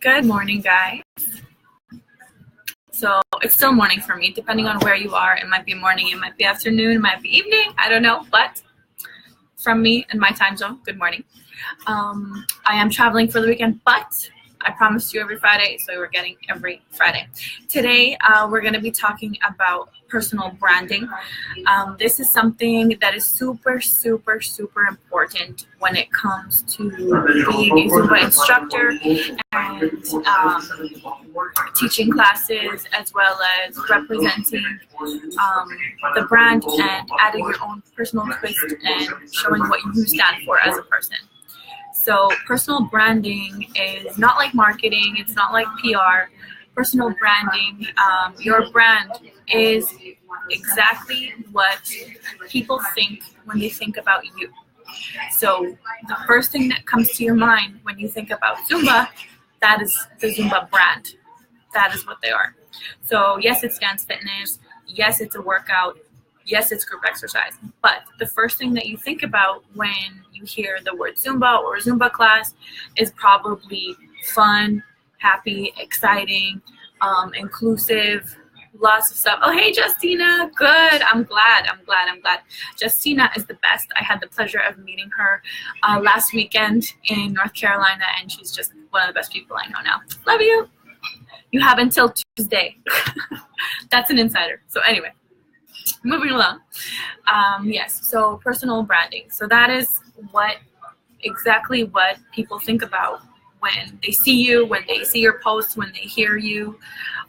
Good morning, guys. So it's still morning for me, depending on where you are. It might be morning, it might be afternoon, it might be evening. I don't know, but from me and my time zone, good morning. I am traveling for the weekend, but I promised you every Friday, so we're getting every Friday. Today, we're going to be talking about personal branding. This is something that is super, super, super important when it comes to being a Zumba instructor and teaching classes, as well as representing the brand and adding your own personal twist and showing what you stand for as a person. So personal branding is not like marketing, it's not like PR. Personal branding, your brand is exactly what people think when they think about you. So the first thing that comes to your mind when you think about Zumba, that is the Zumba brand. That is what they are. So yes, it's dance fitness. Yes, it's a workout. Yes, it's group exercise. But the first thing that you think about when you hear the word Zumba or Zumba class is probably fun, happy, exciting, inclusive, lots of stuff. Oh, hey, Justina. Good. I'm glad. Justina is the best. I had the pleasure of meeting her last weekend in North Carolina, and she's just one of the best people I know now. Love you. You have until Tuesday. That's an insider. So anyway, moving along. Yes, so personal branding. So that is exactly what people think about when they see you, when they see your posts, when they hear you,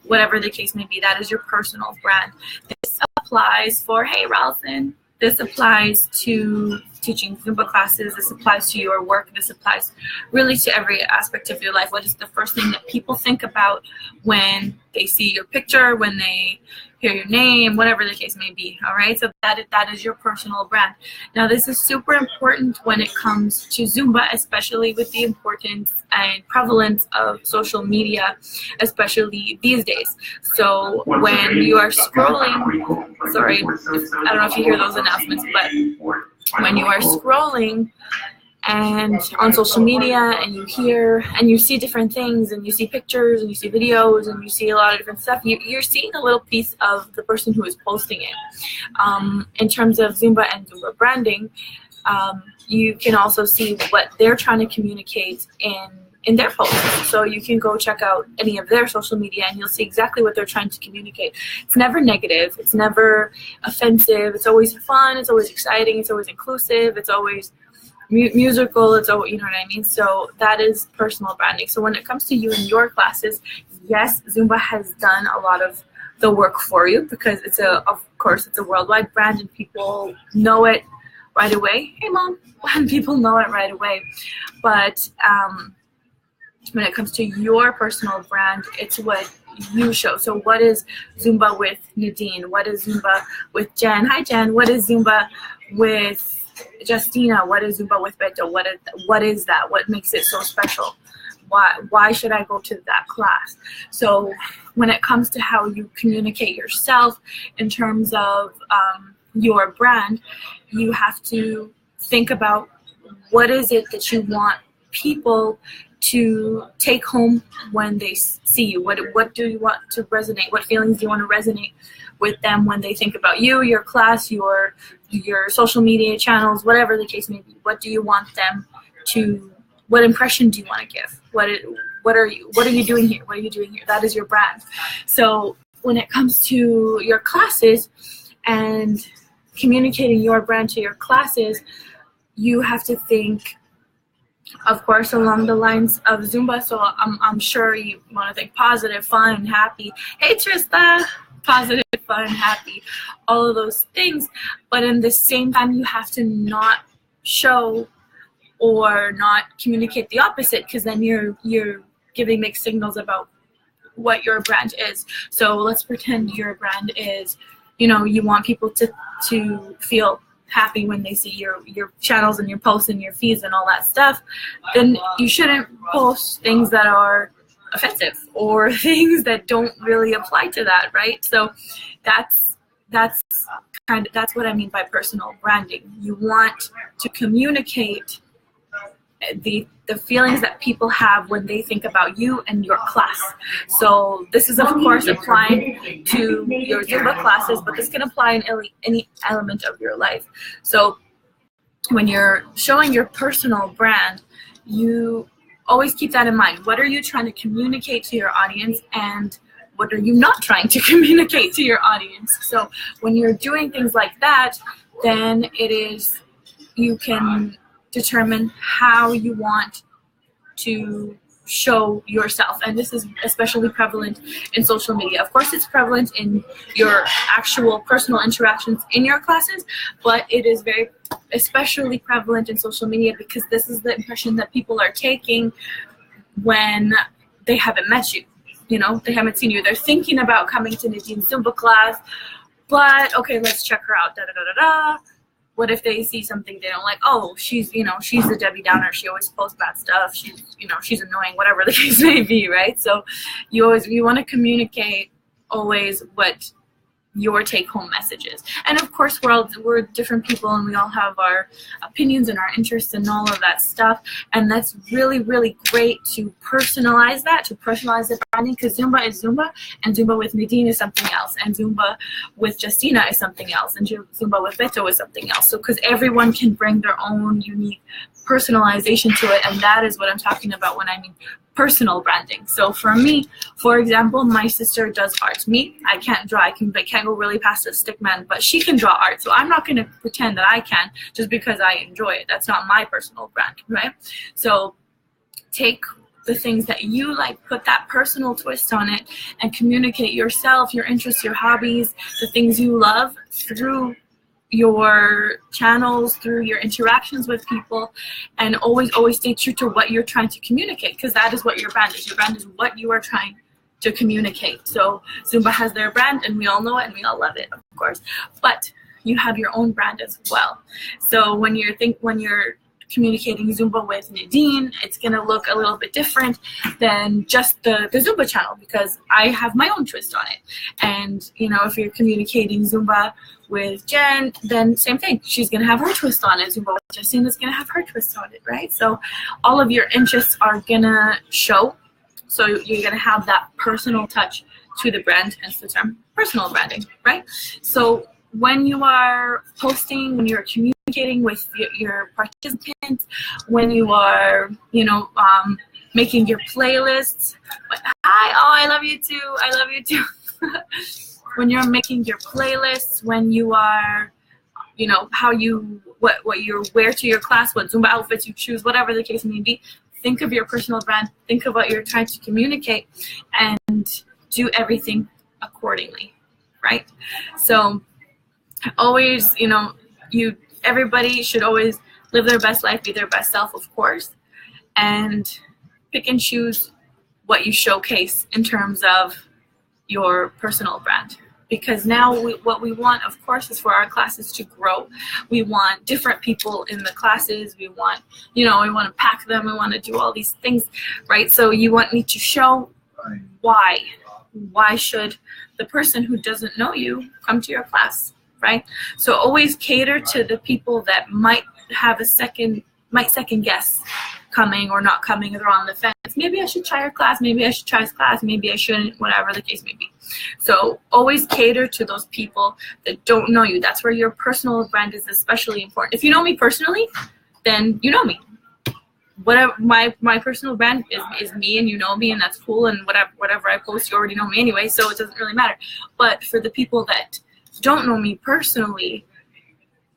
whatever the case may be. That is your personal brand. This applies for, hey, Ralston, this applies to teaching Zumba classes. This applies to your work. This applies really to every aspect of your life. What is the first thing that people think about when they see your picture, when they hear your name, whatever the case may be? All right, so that is your personal brand. Now, this is super important when it comes to Zumba, especially with the importance and prevalence of social media, especially these days. So when you are scrolling, sorry, I don't know if you hear those announcements, but when you are scrolling and on social media and you hear and you see different things and you see pictures and you see videos and you see a lot of different stuff, you're seeing a little piece of the person who is posting it. In terms of Zumba and Zumba branding, you can also see what they're trying to communicate in their posts. So you can go check out any of their social media and you'll see exactly what they're trying to communicate. It's never negative. It's never offensive. It's always fun. It's always exciting. It's always inclusive. It's always musical. It's always, you know what I mean? So that is personal branding. So when it comes to you and your classes, yes, Zumba has done a lot of the work for you because of course, it's a worldwide brand and people know it right away. Hey, Mom. And people know it right away. But when it comes to your personal brand, it's what you show. So what is Zumba with Nadine? What is Zumba with Jen? Hi, Jen. What is Zumba with Justina? What is Zumba with Beto? What is that? What makes it so special? Why should I go to that class? So when it comes to how you communicate yourself in terms of your brand, you have to think about what is it that you want people to take home when they see you. What do you want to resonate? What feelings do you want to resonate with them when they think about you, your class, your social media channels, whatever the case may be? What do you want them to? What impression do you want to give? What are you doing here? What are you doing here? That is your brand. So when it comes to your classes and communicating your brand to your classes, you have to think, of course, along the lines of Zumba. So I'm sure you want to think positive, fun, happy. Hey, Trista, positive, fun, happy, all of those things. But in the same time, you have to not show or not communicate the opposite, because then you're giving mixed signals about what your brand is. So let's pretend your brand is, you want people to feel happy when they see your channels and your posts and your feeds and all that stuff. Then you shouldn't post things that are offensive or things that don't really apply to that, right? So that's what I mean by personal branding. You want to communicate the feelings that people have when they think about you and your class. So this is of course applying to your Zumba classes, but this can apply in any element of your life. So when you're showing your personal brand, you always keep that in mind. What are you trying to communicate to your audience, and what are you not trying to communicate to your audience? So when you're doing things like that, then you can determine how you want to show yourself. And this is especially prevalent in social media. Of course, it's prevalent in your actual personal interactions in your classes, but it is very especially prevalent in social media because this is the impression that people are taking when they haven't met you. You know, they haven't seen you. They're thinking about coming to Nadine's Zumba class, but okay, let's check her out. Da da da da da. What if they see something they don't like? Oh, she's a Debbie Downer. She always posts bad stuff. She's annoying, whatever the case may be, right? So you want to communicate always what your take-home message is. And of course, we're different people, and we all have our opinions and our interests and all of that stuff. And that's really, really great to personalize the branding, because Zumba is Zumba, and Zumba with Nadine is something else, and Zumba with Justina is something else, and Zumba with Beto is something else. So because everyone can bring their own unique personalization to it, and that is what I'm talking about when I mean personal branding. So for me, for example, my sister does art. Me, I can't draw. I can't go really past a stick man, but she can draw art. So I'm not going to pretend that I can just because I enjoy it. That's not my personal brand, right? So take the things that you like, put that personal twist on it, and communicate yourself, your interests, your hobbies, the things you love through your channels, through your interactions with people, and always stay true to what you're trying to communicate, because that is what your brand is. Your brand is what you are trying to communicate. So Zumba has their brand, and we all know it, and we all love it, of course, but you have your own brand as well. So when you're communicating Zumba with Nadine, it's going to look a little bit different than just the Zumba channel, because I have my own twist on it. And if you're communicating Zumba with Jen, then same thing. She's going to have her twist on it. Zumba with Justina's going to have her twist on it, right? So all of your interests are going to show. So you're going to have that personal touch to the brand, hence the term personal branding, right? So when you are posting, when you're communicating with your participants, when you are, making your playlists. I love you too. When you're making your playlists, when you are, what you wear to your class, what Zumba outfits you choose, whatever the case may be, think of your personal brand, think of what you're trying to communicate, and do everything accordingly, right? So always, everybody should always live their best life, be their best self, of course, and pick and choose what you showcase in terms of your personal brand. Because now what we want, of course, is for our classes to grow. We want different people in the classes. We want, we want to pack them. We want to do all these things, right? So you want me to show why. Why should the person who doesn't know you come to your class, right? So always cater to the people that might second guess coming or not coming, or they're on the fence. Maybe I should try her class, maybe I should try his class, maybe I shouldn't, whatever the case may be. So always cater to those people that don't know you. That's where your personal brand is especially important. If you know me personally, then you know me. Whatever my personal brand is me, and you know me, and that's cool, and whatever I post, you already know me anyway, so it doesn't really matter. But for the people that don't know me personally,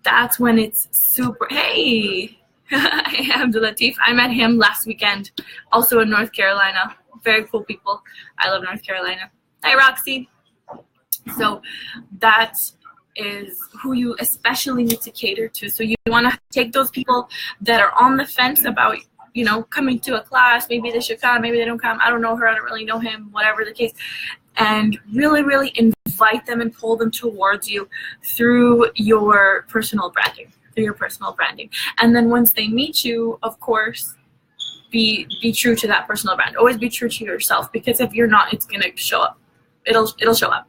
that's when it's super, hey, Abdul Latif. I met him last weekend, also in North Carolina. Very cool people. I love North Carolina. Hi, Roxy. So that is who you especially need to cater to. So you want to take those people that are on the fence about, coming to a class. Maybe they should come, maybe they don't come. I don't know her, I don't really know him, whatever the case. And really, really invite them and pull them towards you through your personal branding. And then once they meet you, of course, be true to that personal brand. Always be true to yourself, because if you're not, it's going to show up. it'll show up.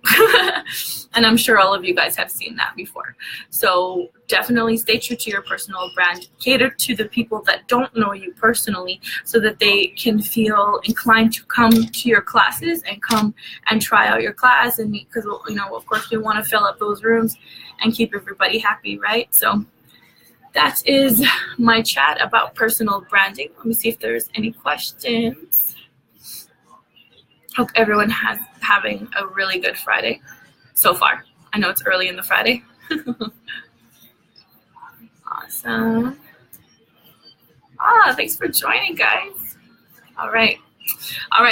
And I'm sure all of you guys have seen that before. So definitely stay true to your personal brand. Cater to the people that don't know you personally so that they can feel inclined to come to your classes and come and try out your class. And because, you know, of course, we want to fill up those rooms and keep everybody happy, right? So that is my chat about personal branding. Let me see if there's any questions. Hope everyone has having a really good Friday so far. I know it's early in the Friday. Awesome. Thanks for joining, guys. All right,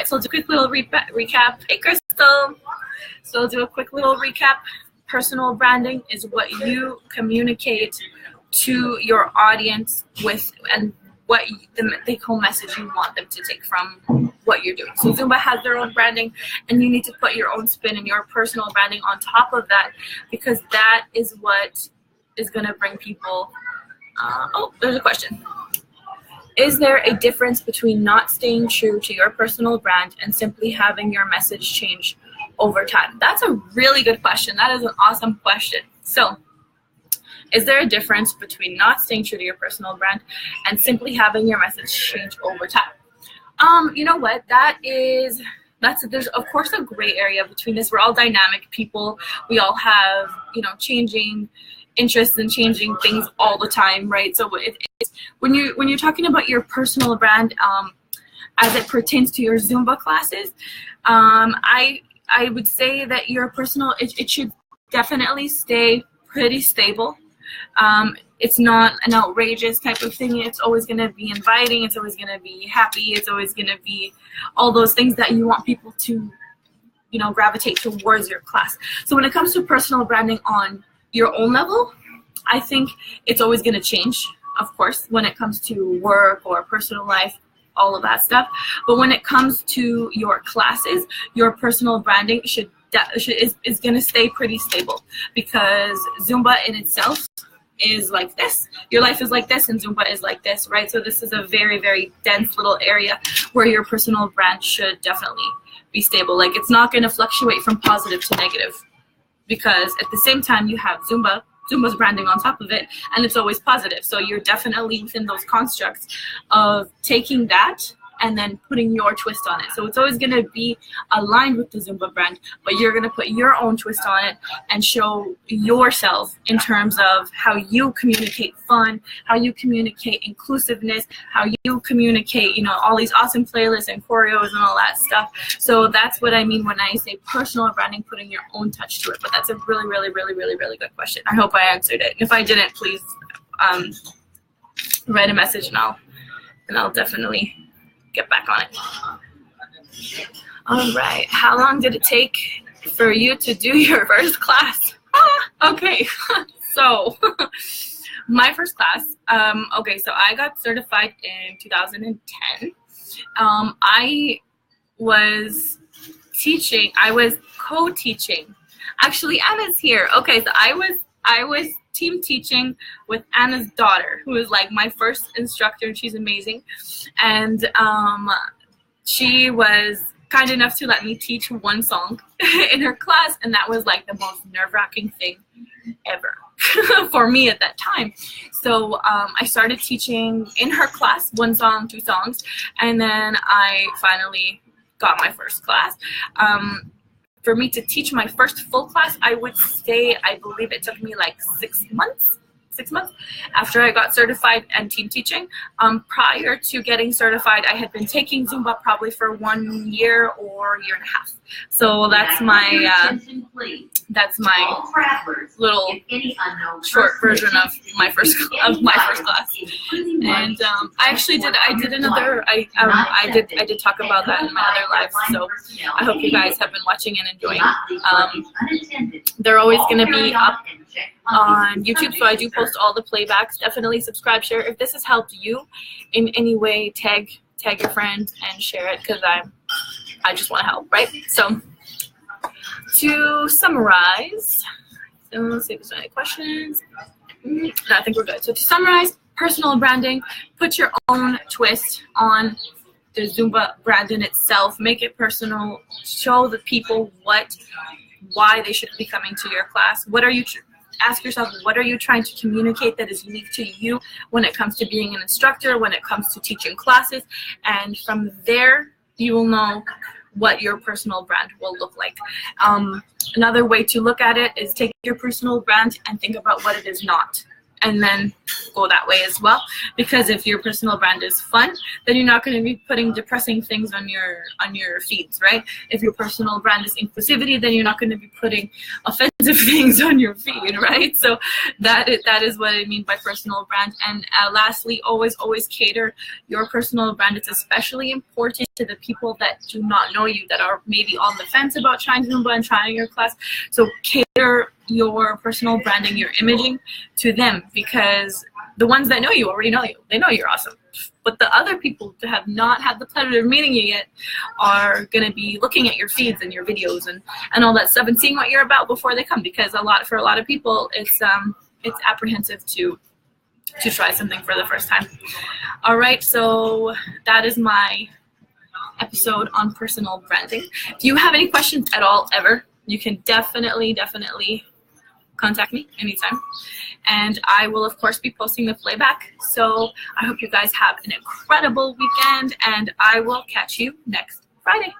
so I'll do a quick little recap. Hey, Crystal. So I'll do a quick little recap. Personal branding is what you communicate to your audience with and what the take-home message you want them to take from what you're doing. So Zumba has their own branding, and you need to put your own spin and your personal branding on top of that, because that is what is going to bring people. Oh, there's a question. Is there a difference between not staying true to your personal brand and simply having your message change over time? That's a really good question. That is an awesome question. So, is there a difference between not staying true to your personal brand and simply having your message change over time? You know what? There's of course a gray area between this. We're all dynamic people. We all have, you know, changing interests and changing things all the time, right? So it's when you're talking about your personal brand, as it pertains to your Zumba classes, I would say that your personal it should definitely stay pretty stable. It's not an outrageous type of thing. It's always going to be inviting. It's always going to be happy. It's always going to be all those things that you want people to, you know, gravitate towards your class. So when it comes to personal branding on your own level, I think it's always going to change, of course, when it comes to work or personal life, all of that stuff. But when it comes to your classes, your personal branding is going to stay pretty stable, because Zumba in itself is like this. Your life is like this, and Zumba is like this, right? So this is a very, very dense little area where your personal brand should definitely be stable. Like, it's not going to fluctuate from positive to negative, because at the same time you have Zumba's branding on top of it, and it's always positive. So you're definitely within those constructs of taking that and then putting your twist on it. So it's always going to be aligned with the Zumba brand, but you're going to put your own twist on it and show yourself in terms of how you communicate fun, how you communicate inclusiveness, how you communicate, you know, all these awesome playlists and choreos and all that stuff. So that's what I mean when I say personal branding, putting your own touch to it. But that's a really, really, really, really, really good question. I hope I answered it. If I didn't, please write a message, and I'll definitely get back on it. All right. How long did it take for you to do your first class? Okay. So my first class, okay, so I got certified in 2010. I was co-teaching. Actually, Anna's here. Okay, so I was team teaching with Anna's daughter, who is like my first instructor, and she's amazing. And she was kind enough to let me teach one song in her class, and that was like the most nerve-wracking thing ever for me at that time. So I started teaching in her class, 1 song, 2 songs, and then I finally got my first class. For me to teach my first full class, I would say, I believe it took me like 6 months after I got certified and team teaching. Prior to getting certified, I had been taking Zumba probably for 1 year or year and a half. So that's my little short version of my first class. And I did talk about that in my other lives. So I hope you guys have been watching and enjoying. They're always going to be up on YouTube, so I do post all the playbacks. Definitely subscribe, share. If this has helped you in any way, tag your friend and share it, because I just want to help, right? So to summarize, so let's see if there's any questions. No, I think we're good. So to summarize, personal branding, put your own twist on the Zumba brand in itself. Make it personal. Show the people why they should be coming to your class. Ask yourself, what are you trying to communicate that is unique to you when it comes to being an instructor, when it comes to teaching classes, and from there you will know what your personal brand will look like. Another way to look at it is take your personal brand and think about what it is not, and then go that way as well. Because if your personal brand is fun, then you're not going to be putting depressing things on your feeds, right? If your personal brand is inclusivity, then you're not going to be putting offensive things on your feed, right? So that is what I mean by personal brand. And lastly, always cater your personal brand. It's especially important to the people that do not know you, that are maybe on the fence about trying Zumba and trying your class. So cater your personal branding, your imaging to them, because the ones that know you already know you. They know you're awesome. But the other people who have not had the pleasure of meeting you yet are going to be looking at your feeds and your videos and all that stuff and seeing what you're about before they come, because for a lot of people it's apprehensive to try something for the first time. All right, so that is my episode on personal branding. Do you have any questions at all ever? You can definitely contact me anytime. And I will, of course, be posting the playback. So I hope you guys have an incredible weekend, and I will catch you next Friday.